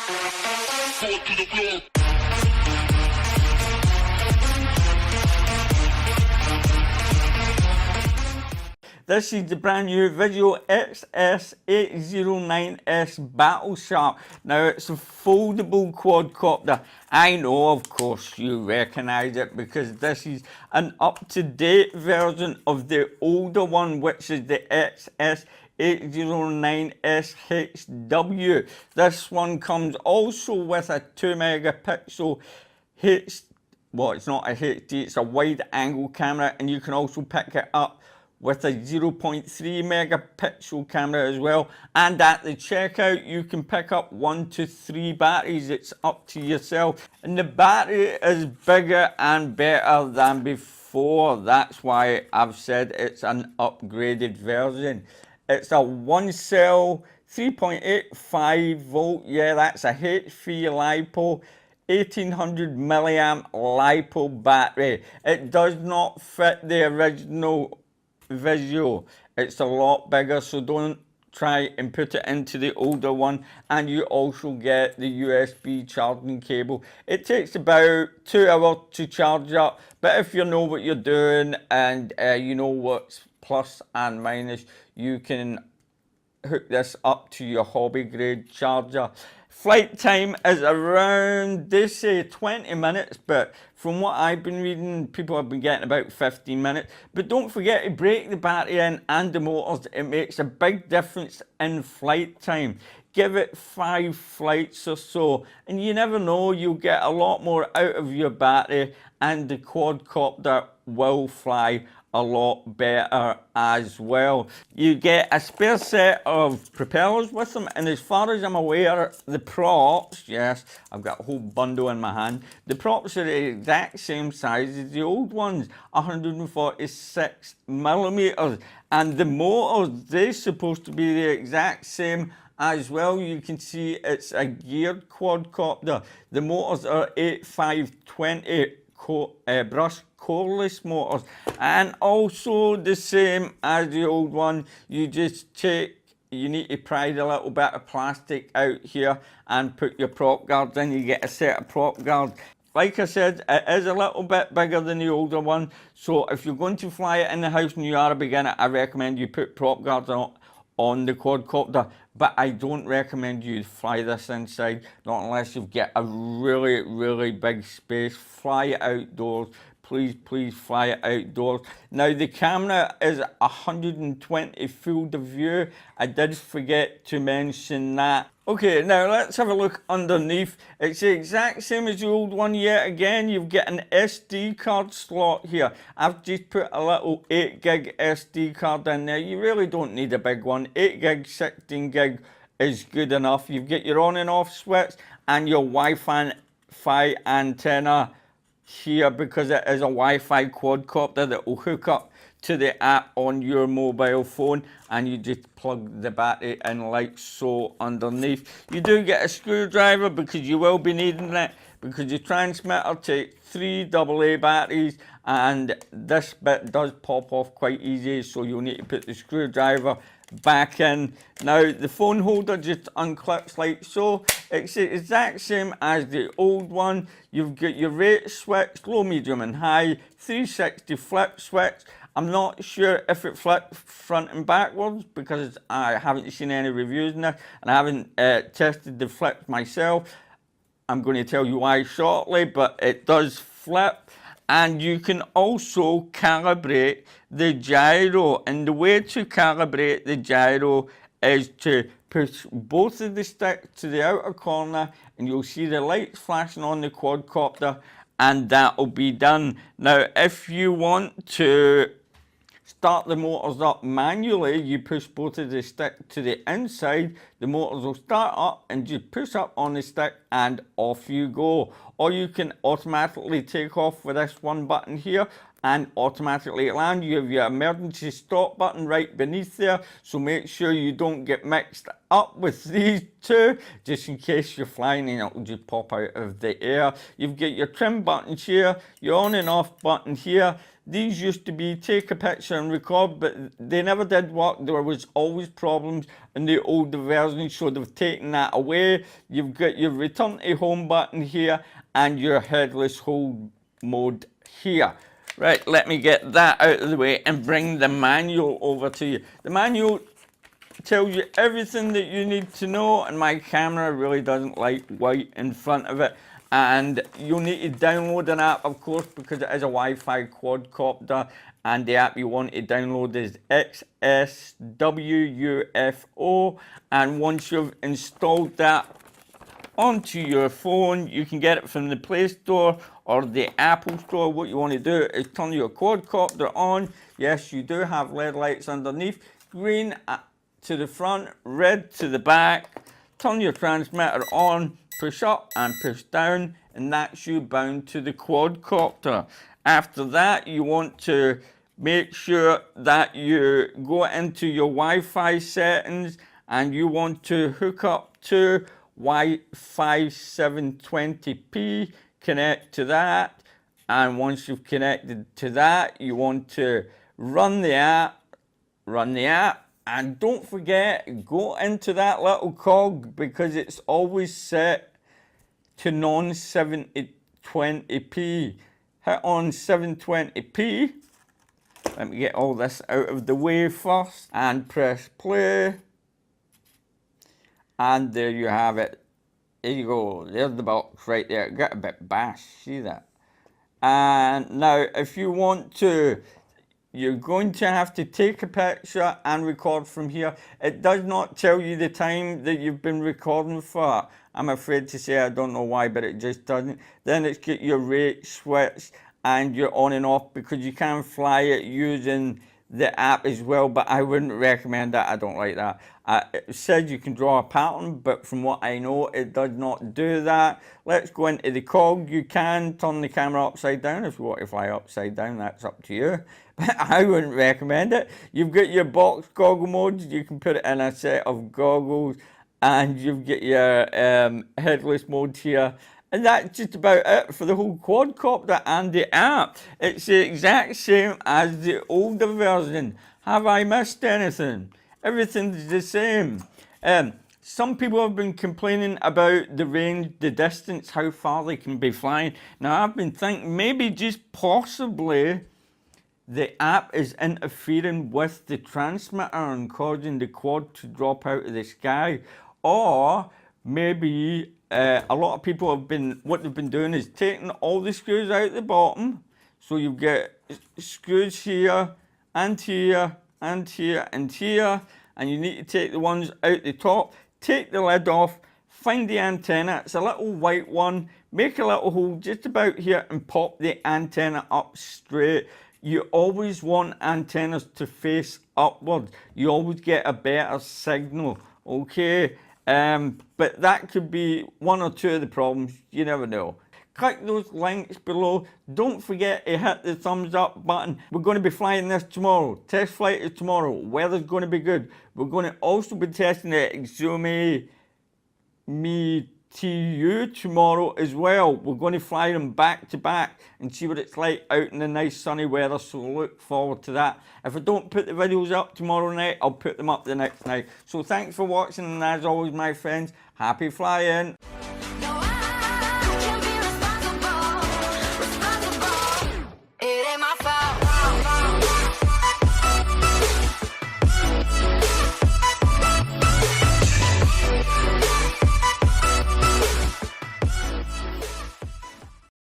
This is the brand new VISUO XS809S Battle Shark. Now it's a foldable quadcopter. I know, of course, you recognise it because this is an up-to-date version of the older one, which is the XS809SHW. This one comes also with a 2 megapixel well, it's not a HD, it's a wide angle camera, and you can also pick it up with a 0.3 megapixel camera as well. And at the checkout you can pick up 1 to 3 batteries, it's up to yourself. And the battery is bigger and better than before, that's why I've said it's an upgraded version. It's a 1 cell 3.85 volt, yeah, that's a HP LiPo 1800 milliamp LiPo battery. It does not fit the original VISUO, it's a lot bigger, so don't try and put it into the older one. And you also get the USB charging cable. It takes about 2 hours to charge up, but if you know what you're doing and you know what's plus and minus, you can hook this up to your hobby grade charger. Flight time is around, they say 20 minutes, but from what I've been reading, people have been getting about 15 minutes. But don't forget to break the battery in and the motors. It makes a big difference in flight time. Give it 5 flights or so, and you never know, you'll get a lot more out of your battery, and the quadcopter will fly a lot better as well. You get a spare set of propellers with them, and as far as I'm aware, the props, yes, I've got a whole bundle in my hand, the props are the exact same size as the old ones, 146 millimeters, and the motors, they're supposed to be the exact same as well. You can see it's a geared quadcopter. The motors are 8520 brush coreless motors, and also the same as the old one. You need to pry the little bit of plastic out here and put your prop guards in. You get a set of prop guards. Like I said, it is a little bit bigger than the older one, so if you're going to fly it in the house and you are a beginner, I recommend you put prop guards on the quadcopter, but I don't recommend you fly this inside, not unless you've got a really big space. Fly it outdoors, please fly it outdoors. Now the camera is 120 field of view, I did forget to mention that. Okay, now let's have a look underneath. It's the exact same as the old one yet again. You've got an SD card slot here. I've just put a little 8 gig SD card in there. You really don't need a big one. 8 gig, 16 gig is good enough. You've got your on and off switch and your Wi-Fi antenna here, because it is a Wi-Fi quadcopter that will hook up to the app on your mobile phone, and you just plug the battery in like so underneath. You do get a screwdriver because you will be needing it, because the transmitter takes 3 AA batteries, and this bit does pop off quite easy, so you'll need to put the screwdriver back in. Now the phone holder just unclips like so. It's the exact same as the old one. You've got your rate switch, low, medium and high, 360 flip switch. I'm not sure if it flips front and backwards because I haven't seen any reviews in this, and I haven't tested the flips myself. I'm going to tell you why shortly, but it does flip. And you can also calibrate the gyro, and the way to calibrate the gyro is to push both of the sticks to the outer corner, and you'll see the lights flashing on the quadcopter, and that'll be done. Now if you want to start the motors up manually, you push both of the sticks to the inside, the motors will start up, and you push up on the stick and off you go. Or you can automatically take off with this one button here and automatically land. You have your emergency stop button right beneath there, so make sure you don't get mixed up with these two, just in case you're flying and it'll just pop out of the air. You've got your trim buttons here, your on and off button here. These used to be take a picture and record, but they never did work. There was always problems in the older version, so they've taken that away. You've got your return to home button here and your headless hold mode here. Right, let me get that out of the way and bring the manual over to you. The manual tells you everything that you need to know, and my camera really doesn't like white in front of it. And you'll need to download an app, of course, because it is a Wi-Fi quadcopter, and the app you want to download is XSWUFO, and once you've installed that onto your phone, you can get it from the Play Store or the Apple Store. What you want to do is turn your quadcopter on. Yes, you do have LED lights underneath, green to the front, red to the back. Turn your transmitter on, push up and push down, and that's you bound to the quadcopter. After that, you want to make sure that you go into your Wi-Fi settings, and you want to hook up to Wi-Fi 720p, connect to that, and once you've connected to that, you want to run the app, and don't forget, go into that little cog, because it's always set to non-720p. Hit on 720p. Let me get all this out of the way first, and press play. And there you have it. There you go. There's the box right there. It got a bit bashed. See that? And now, if you want to, you're going to have to take a picture and record from here. It does not tell you the time that you've been recording for. I'm afraid to say, I don't know why, but it just doesn't. Then it's got your rate switch and your on and off, because you can fly it using the app as well, but I wouldn't recommend that. I don't like that. It said you can draw a pattern, but from what I know, it does not do that. Let's go into the cog. You can turn the camera upside down. If you want to fly upside down, that's up to you. But I wouldn't recommend it. You've got your box goggle modes. You can put it in a set of goggles, and you've got your headless mode here. And that's just about it for the whole quadcopter and the app. It's the exact same as the older version. Have I missed anything? Everything's the same. Some people have been complaining about the range, the distance, how far they can be flying. Now, I've been thinking maybe just possibly the app is interfering with the transmitter and causing the quad to drop out of the sky. Or maybe a lot of people have been, what they've been doing is taking all the screws out the bottom. So you get screws here, and here, and here, and here. And you need to take the ones out the top, take the lid off, find the antenna. It's a little white one. Make a little hole just about here and pop the antenna up straight. You always want antennas to face upwards. You always get a better signal, okay? But that could be one or two of the problems. You never know. Click those links below. Don't forget to hit the thumbs up button. We're going to be flying this tomorrow. Test flight is tomorrow. Weather's going to be good. We're going to also be testing the Exumi Mi TU tomorrow as well. We're going to fly them back to back and see what it's like out in the nice sunny weather, so look forward to that. If I don't put the videos up tomorrow night, I'll put them up the next night. So thanks for watching, and as always, my friends, happy flying.